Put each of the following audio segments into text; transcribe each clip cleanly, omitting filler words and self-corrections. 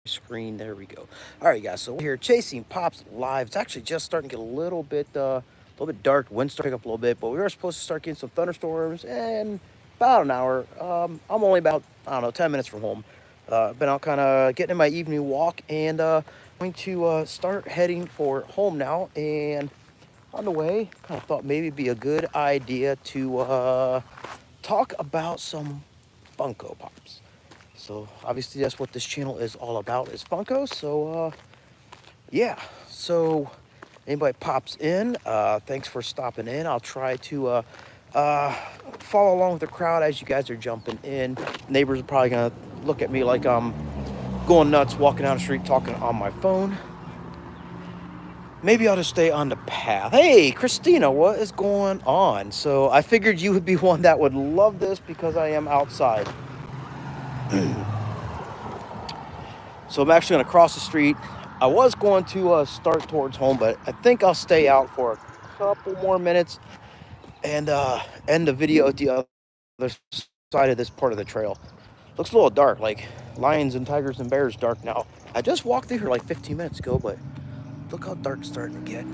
screen. There we go. All right, guys. So we're here chasing Pops live. It's actually just starting to get a little bit dark. Wind starting to pick up a little bit, but we were supposed to start getting some thunderstorms in about an hour. I'm only about, I don't know, 10 minutes from home. Been out kind of getting in my evening walk, and going to start heading for home now. And on the way, kind of thought maybe it'd be a good idea to talk about some Funko Pops. So obviously that's what this channel is all about, is Funko. So yeah. So anybody pops in, thanks for stopping in. I'll try to uh, follow along with the crowd as you guys are jumping in. Neighbors are probably gonna look at me like I'm going nuts walking down the street talking on my phone. Maybe I'll just stay on the path. Hey, Christina, what is going on? So I figured you would be one that would love this because I am outside. So I'm actually going to cross the street. I was going to start towards home, but I think I'll stay out for a couple more minutes and end the video at the other side of this part of the trail. Looks a little dark, like lions and tigers and bears dark now. I just walked through here like 15 minutes ago, but look how dark it's starting to get.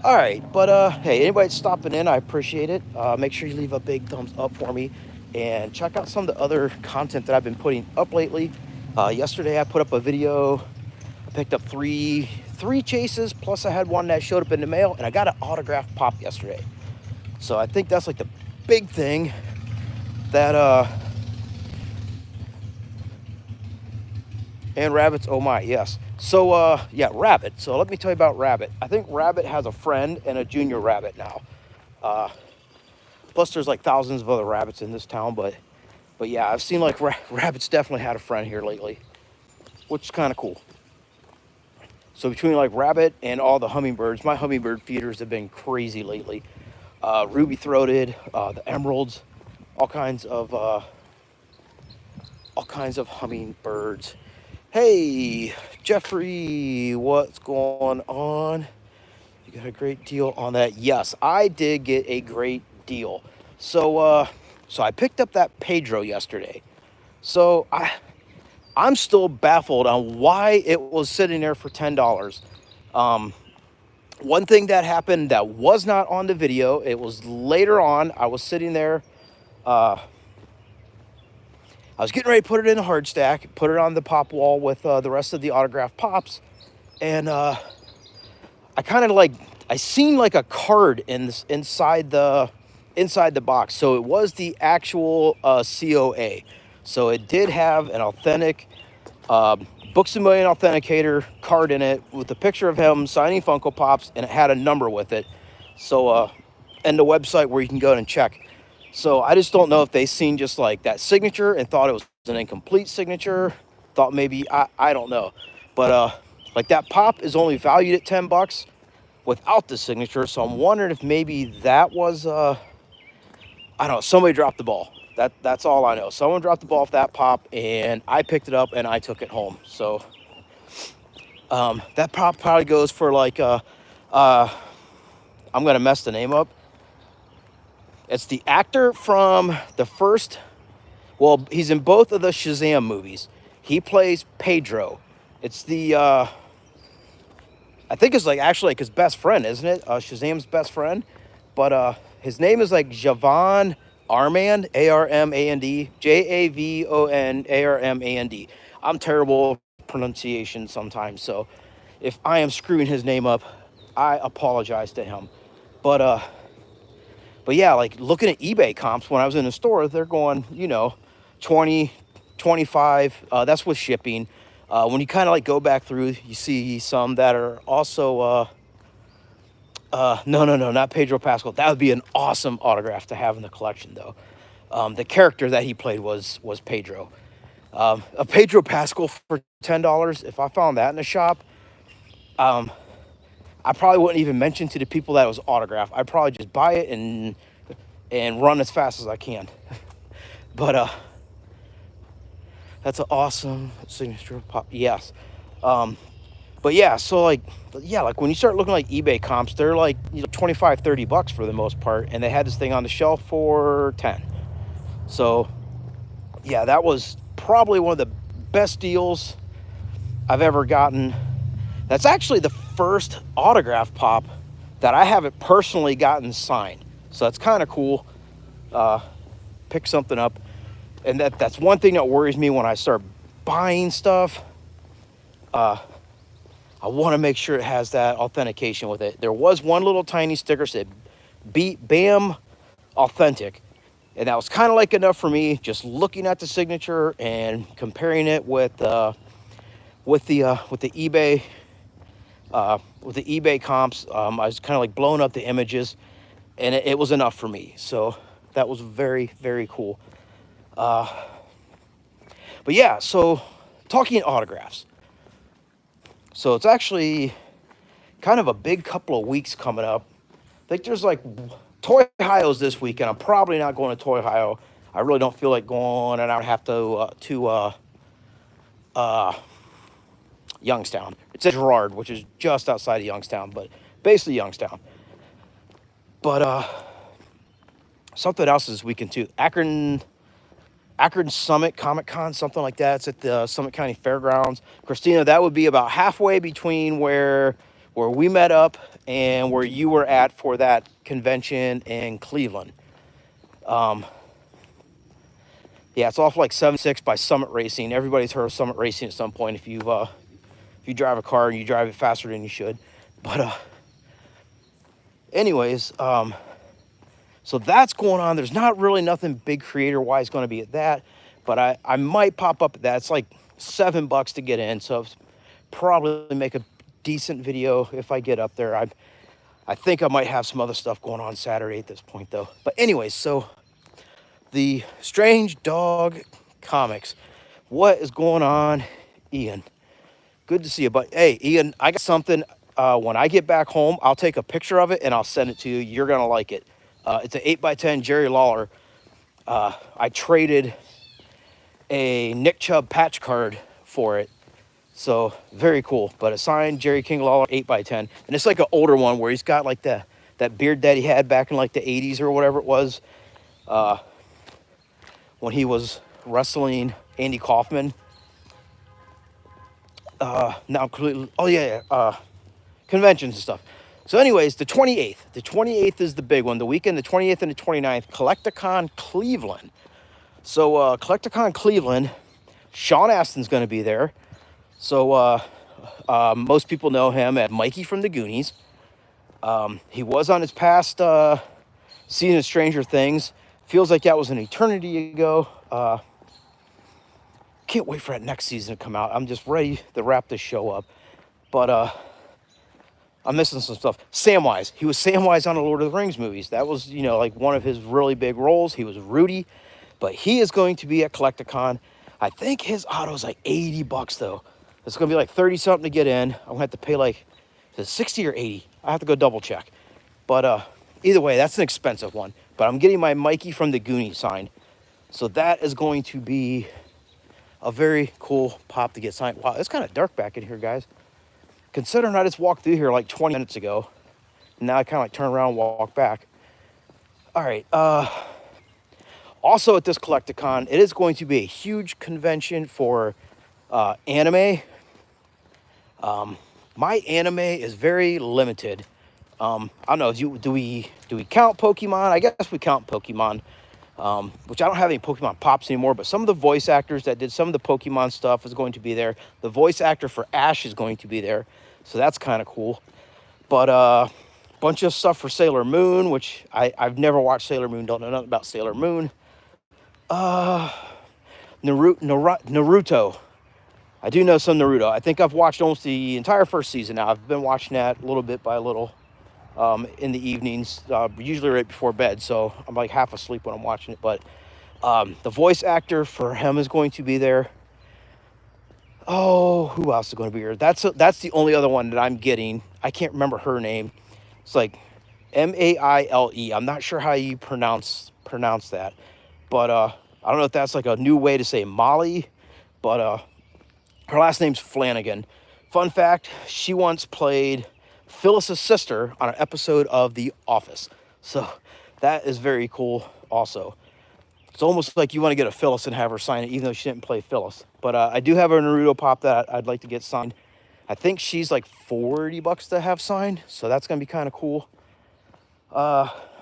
All right, but hey, anybody stopping in, I appreciate it. Make sure you leave a big thumbs up for me, and check out some of the other content that I've been putting up lately. Yesterday I put up a video. I picked up three chases, plus I had one that showed up in the mail, and I got an autographed pop yesterday. So I think that's like the big thing that and rabbits, oh my, yes. So yeah, Rabbit. So let me tell you about Rabbit. I think Rabbit has a friend and a junior rabbit now. Plus there's like thousands of other rabbits in this town, but yeah, I've seen like Rabbit's definitely had a friend here lately, which is kind of cool. So between like Rabbit and all the hummingbirds, my hummingbird feeders have been crazy lately. Ruby-throated, the emeralds, all kinds of hummingbirds. Hey, Jeffrey, what's going on? You got a great deal on that? Yes, I did get a great deal. So I picked up that Pedro yesterday. So I'm still baffled on why it was sitting there for $10. One thing that happened that was not on the video, it was later on. I was sitting there. I was getting ready to put it in a hard stack, put it on the pop wall with the rest of the autographed pops, and I kind of like, I seen like a card inside the box. So it was the actual COA. So it did have an authentic Books A Million authenticator card in it with a picture of him signing Funko Pops, and it had a number with it. So and the website where you can go and check. So I just don't know if they seen just like that signature and thought it was an incomplete signature. Thought maybe, I don't know. But like that pop is only valued at $10 without the signature. So I'm wondering if maybe that was I don't know, somebody dropped the ball. That's all I know. Someone dropped the ball off that pop, and I picked it up and I took it home. So that pop probably goes for like I'm gonna mess the name up. It's the actor from the first, well, he's in both of the Shazam movies. He plays Pedro. It's the, I think it's like actually like his best friend, isn't it? Shazam's best friend. But his name is like Javon Armand, Armand, Javon Armand. I'm terrible at pronunciation sometimes, so if I am screwing his name up, I apologize to him. But yeah, like looking at eBay comps when I was in the store, they're going, 20, 25. That's with shipping. When you kind of like go back through, you see some that are also, no, not Pedro Pascal. That would be an awesome autograph to have in the collection, though. The character that he played was Pedro. A Pedro Pascal for $10. If I found that in a shop, I probably wouldn't even mention to the people that it was autographed. I'd probably just buy it and run as fast as I can. But that's an awesome signature pop. Yes. But yeah, so like when you start looking like eBay comps, they're like 25, $30 for the most part, and they had this thing on the shelf for 10. So yeah, that was probably one of the best deals I've ever gotten. That's actually the first autograph pop that I haven't personally gotten signed. So that's kind of cool. Pick something up. And that's one thing that worries me when I start buying stuff. I want to make sure it has that authentication with it. There was one little tiny sticker said BAM authentic. And that was kind of like enough for me, just looking at the signature and comparing it with the eBay comps. I was kind of like blowing up the images, and it was enough for me. So that was very, very cool. But yeah, so talking autographs. So it's actually kind of a big couple of weeks coming up. I think there's like Toy Ohio's this weekend. I'm probably not going to Toy Ohio. I really don't feel like going, and I would have to Youngstown. It's at Girard, which is just outside of Youngstown, but basically Youngstown. But something else this weekend too. Akron Summit Comic Con, something like that. It's at the Summit County Fairgrounds. Christina, that would be about halfway between where we met up and where you were at for that convention in Cleveland. Yeah, it's off like 76 by Summit Racing. Everybody's heard of Summit Racing at some point if you drive a car and you drive it faster than you should. But anyways, so that's going on. There's not really nothing big creator-wise going to be at that, but I might pop up at that. It's like $7 to get in, so probably make a decent video if I get up there. I think I might have some other stuff going on Saturday at this point, though. But anyways, so the Strange Dog Comics. What is going on, Ian? Good to see you, but hey, Ian, I got something. When I get back home, I'll take a picture of it and I'll send it to you. You're gonna like it. It's an 8x10 Jerry Lawler. I traded a Nick Chubb patch card for it. So very cool. But a signed Jerry King Lawler 8x10. And it's like an older one where he's got like that beard that he had back in like the 80s or whatever it was. When he was wrestling Andy Kaufman. Now completely, oh yeah, conventions and stuff. So anyways, the 28th. The 28th is the big one. The weekend, the 28th and the 29th, Collecticon Cleveland. So Collecticon Cleveland, Sean Astin's going to be there. So most people know him as Mikey from the Goonies. He was on his past season of Stranger Things. Feels like that was an eternity ago. Can't wait for that next season to come out. I'm just ready to wrap this show up. But I'm missing some stuff. Samwise. He was Samwise on the Lord of the Rings movies. That was, like one of his really big roles. He was Rudy. But he is going to be at Collecticon. I think his auto's like $80 though. It's going to be like 30 something to get in. I'm going to have to pay like, is it 60 or 80? I have to go double check. But either way, that's an expensive one. But I'm getting my Mikey from the Goonies signed. So that is going to be a very cool pop to get signed. Wow, it's kind of dark back in here, guys. Considering I just walked through here like 20 minutes ago. Now I kind of like turn around and walk back. All right. Also at this Collecticon, it is going to be a huge convention for anime. My anime is very limited. I don't know. Do we count Pokemon? I guess we count Pokemon. Which I don't have any Pokemon pops anymore, but some of the voice actors that did some of the Pokemon stuff is going to be there. The voice actor for Ash is going to be there, so that's kind of cool. But bunch of stuff for Sailor Moon, which I've never watched Sailor Moon, don't know nothing about Sailor Moon. Naruto. I do know some Naruto. I think I've watched almost the entire first season now. I've been watching that little bit by little. In the evenings, usually right before bed, so I'm like half asleep when I'm watching it. But the voice actor for him is going to be there. Oh, who else is going to be here? That's the only other one that I'm getting. I can't remember her name. It's like Maile. I'm not sure how you pronounce that, but I don't know if that's like a new way to say Molly. But her last name's Flanagan. Fun fact: she once played Phyllis's sister on an episode of The Office. So that is very cool also. It's almost like you want to get a Phyllis and have her sign it, even though she didn't play Phyllis. But I do have a Naruto pop that I'd like to get signed. I think she's like $40 to have signed, so that's gonna be kind of cool.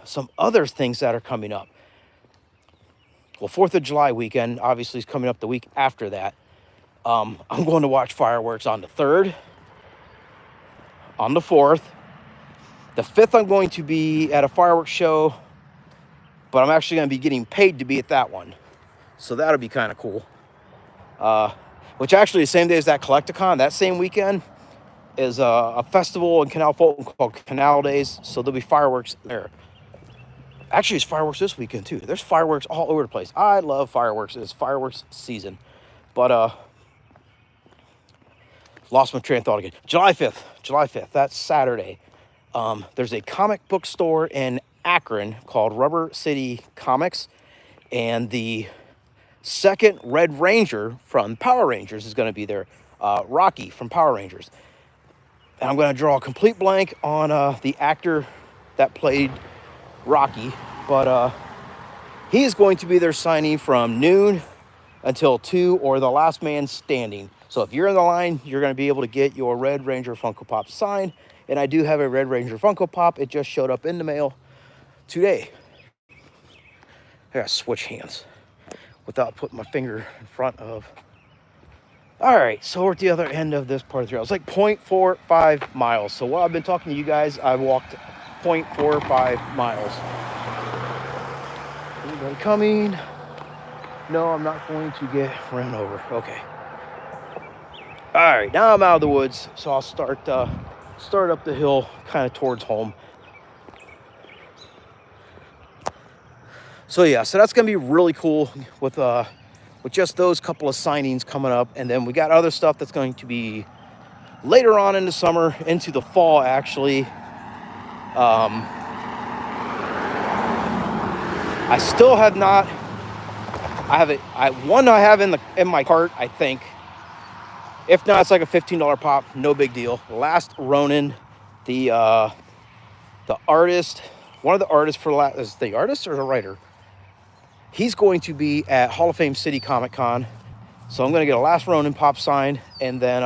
Some other things that are coming up. Well, 4th of July weekend obviously is coming up the week after that. I'm going to watch fireworks on the 3rd, on the 4th. The 5th, I'm going to be at a fireworks show, but I'm actually going to be getting paid to be at that one. So that'll be kind of cool. Which actually, the same day as that Collecticon, that same weekend, is a festival in Canal Fulton called Canal Days. So there'll be fireworks there. Actually, it's fireworks this weekend, too. There's fireworks all over the place. I love fireworks. It's fireworks season. But, lost my train of thought again. July 5th, that's Saturday. There's a comic book store in Akron called Rubber City Comics. And the second Red Ranger from Power Rangers is going to be there. Rocky from Power Rangers. And I'm going to draw a complete blank on the actor that played Rocky, but he is going to be there signing from noon until 2 or the last man standing. So if you're in the line, you're going to be able to get your Red Ranger Funko Pop signed. And I do have a Red Ranger Funko Pop. It just showed up in the mail today. I gotta switch hands without putting my finger in front of. All right, so we're at the other end of this part of the trail. It's like 0.45 miles. So while I've been talking to you guys, I walked 0.45 miles. Anybody coming? No, I'm not going to get ran over. Okay. All right, now I'm out of the woods, so I'll start up the hill, kind of towards home. So yeah, so that's gonna be really cool with just those couple of signings coming up, and then we got other stuff that's going to be later on in the summer, into the fall actually. I still have not. I have it. I have in my cart, I think. If not, it's like a $15 pop, no big deal. Last Ronin, the artist, one of the artists for is the artist or the writer? He's going to be at Hall of Fame City Comic Con, so I'm going to get a Last Ronin pop signed, and then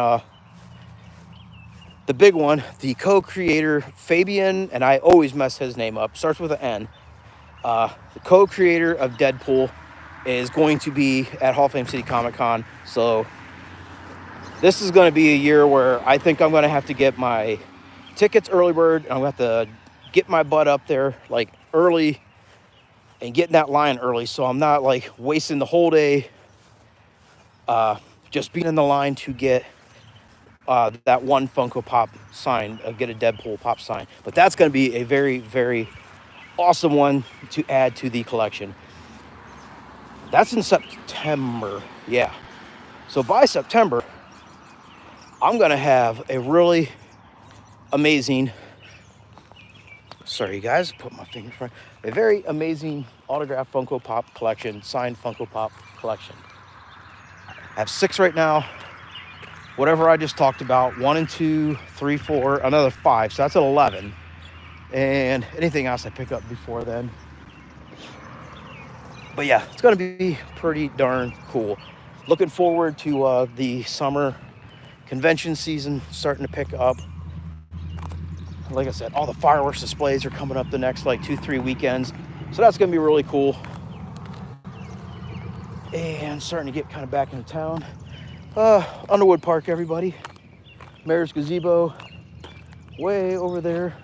the big one, the co-creator Fabian, and I always mess his name up, starts with an N. The co-creator of Deadpool is going to be at Hall of Fame City Comic Con, so this is going to be a year where I think I'm going to have to get my tickets early bird. I'm going to have to get my butt up there like early and get in that line early, so I'm not like wasting the whole day just being in the line to get that one Funko Pop sign, get a Deadpool pop sign. But that's going to be a very, very awesome one to add to the collection. That's in September, yeah. So by September, I'm going to have a really amazing, sorry you guys, put my finger in front, a very amazing autographed Funko Pop collection, signed Funko Pop collection. I have 6 right now. Whatever I just talked about, 1 and 2, 3, 4, another 5, so that's at 11. And anything else I pick up before then. But yeah, it's going to be pretty darn cool. Looking forward to the summer convention season starting to pick up. Like I said, all the fireworks displays are coming up the next like 2-3 weekends. So that's going to be really cool. And starting to get kind of back into town. Underwood Park, everybody. Mayor's Gazebo. Way over there.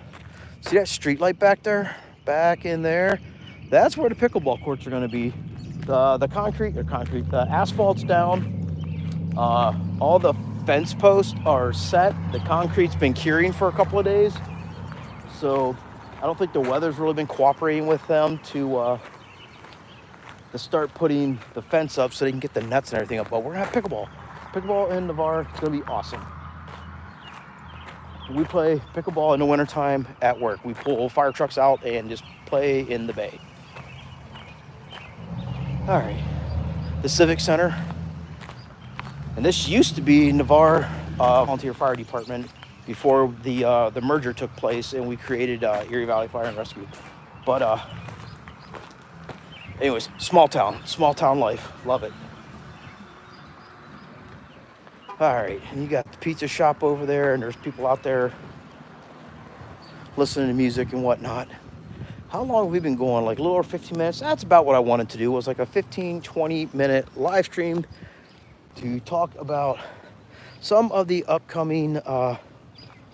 See that street light back there? Back in there. That's where the pickleball courts are going to be. The asphalt's down. All the fence posts are set. The concrete's been curing for a couple of days. So I don't think the weather's really been cooperating with them to start putting the fence up so they can get the nets and everything up. But we're going to have pickleball. Pickleball in Navarre. It's going to be awesome. We play pickleball in the wintertime at work. We pull fire trucks out and just play in the bay. All right, the Civic Center. And this used to be Navarre Volunteer Fire Department before the merger took place and we created Erie Valley Fire and Rescue. But anyways, small town life, love it. All right, and you got the pizza shop over there, and there's people out there listening to music and whatnot. How long have we been going? Like a little over 15 minutes? That's about what I wanted to do, was like a 15, 20-minute live stream to talk about some of the upcoming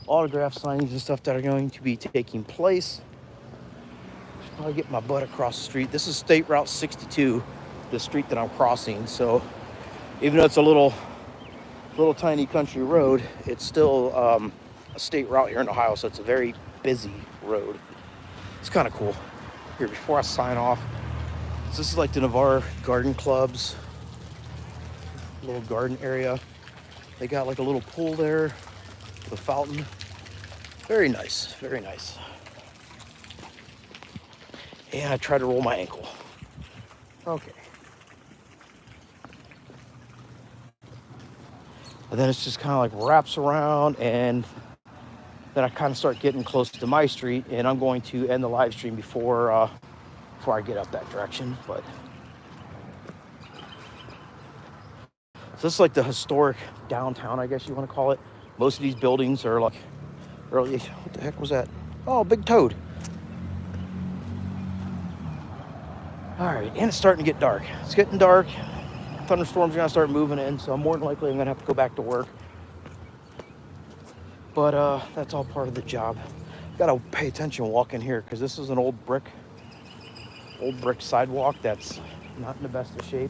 autograph signings and stuff that are going to be taking place. Should probably get my butt across the street. This is State Route 62, the street that I'm crossing. So even though it's a little tiny country road, it's still a state route here in Ohio, so it's a very busy road. It's kind of cool. Here, before I sign off, so this is like the Navarre Garden Club's little garden area. They got like a little pool there with a fountain. Very nice, very nice. And I tried to roll my ankle. Okay. And then it's just kind of like wraps around, and then I kind of start getting close to my street, and I'm going to end the live stream before I get up that direction. But so this is like the historic downtown, I guess you want to call it. Most of these buildings are like early. What the heck was that? Oh, big toad. All right, and it's starting to get dark. It's getting dark. Thunderstorms are gonna start moving in, so more than likely I'm gonna have to go back to work. But that's all part of the job. Gotta pay attention walking here, because this is an old brick sidewalk that's not in the best of shape.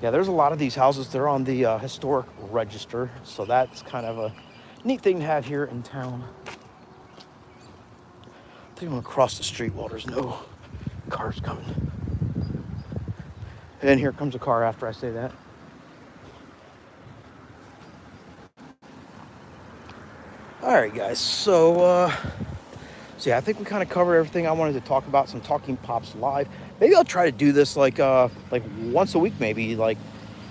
Yeah, there's a lot of these houses. They're on the historic register, so that's kind of a neat thing to have here in town. I think I'm gonna cross the street while there's no cars coming. And then here comes a car after I say that. All right, guys. So yeah, I think we kind of covered everything I wanted to talk about. Some Talking Pops live. Maybe I'll try to do this like once a week. Maybe like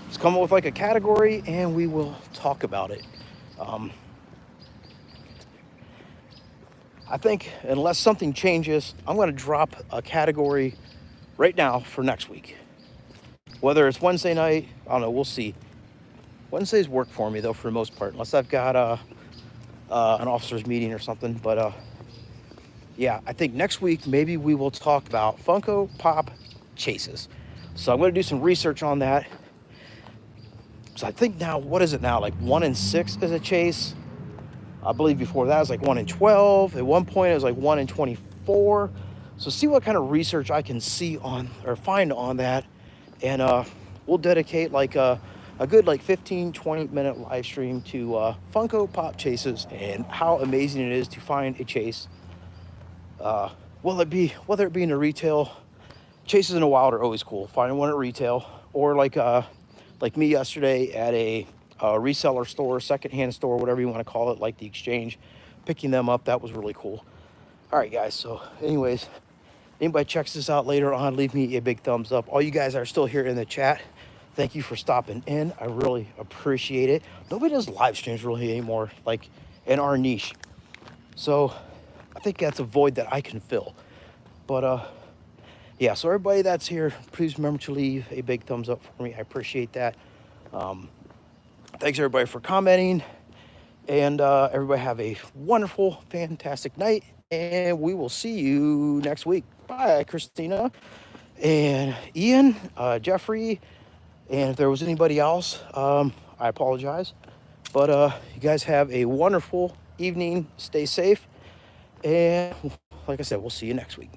just come up with like a category and we will talk about it. I think unless something changes, I'm going to drop a category right now for next week. Whether it's Wednesday night, I don't know. We'll see. Wednesdays work for me though, for the most part, unless I've got an officers meeting or something. But yeah, I think next week maybe we will talk about Funko Pop chases. So I'm going to do some research on that. So I think now, what is it now? Like 1 in 6 is a chase. I believe before that it was like 1 in 12. At one point it was like 1 in 24. So see what kind of research I can see on or find on that. And we'll dedicate like a good like 15-20 minute live stream to Funko Pop chases and how amazing it is to find a chase. Whether it be in a retail, chases in the wild are always cool. Finding one at retail, or like me yesterday at a reseller store, secondhand store, whatever you want to call it, like the exchange, picking them up. That was really cool. All right, guys. So anyways, anybody checks this out later on, leave me a big thumbs up. All you guys are still here in the chat, thank you for stopping in. I really appreciate it. Nobody does live streams really anymore, like in our niche. So I think that's a void that I can fill. But yeah, so everybody that's here, please remember to leave a big thumbs up for me. I appreciate that. Thanks everybody for commenting, and everybody have a wonderful, fantastic night, and we will see you next week. Bye, Christina and Ian, Jeffrey, and if there was anybody else, I apologize. But you guys have a wonderful evening. Stay safe, and like I said, we'll see you next week.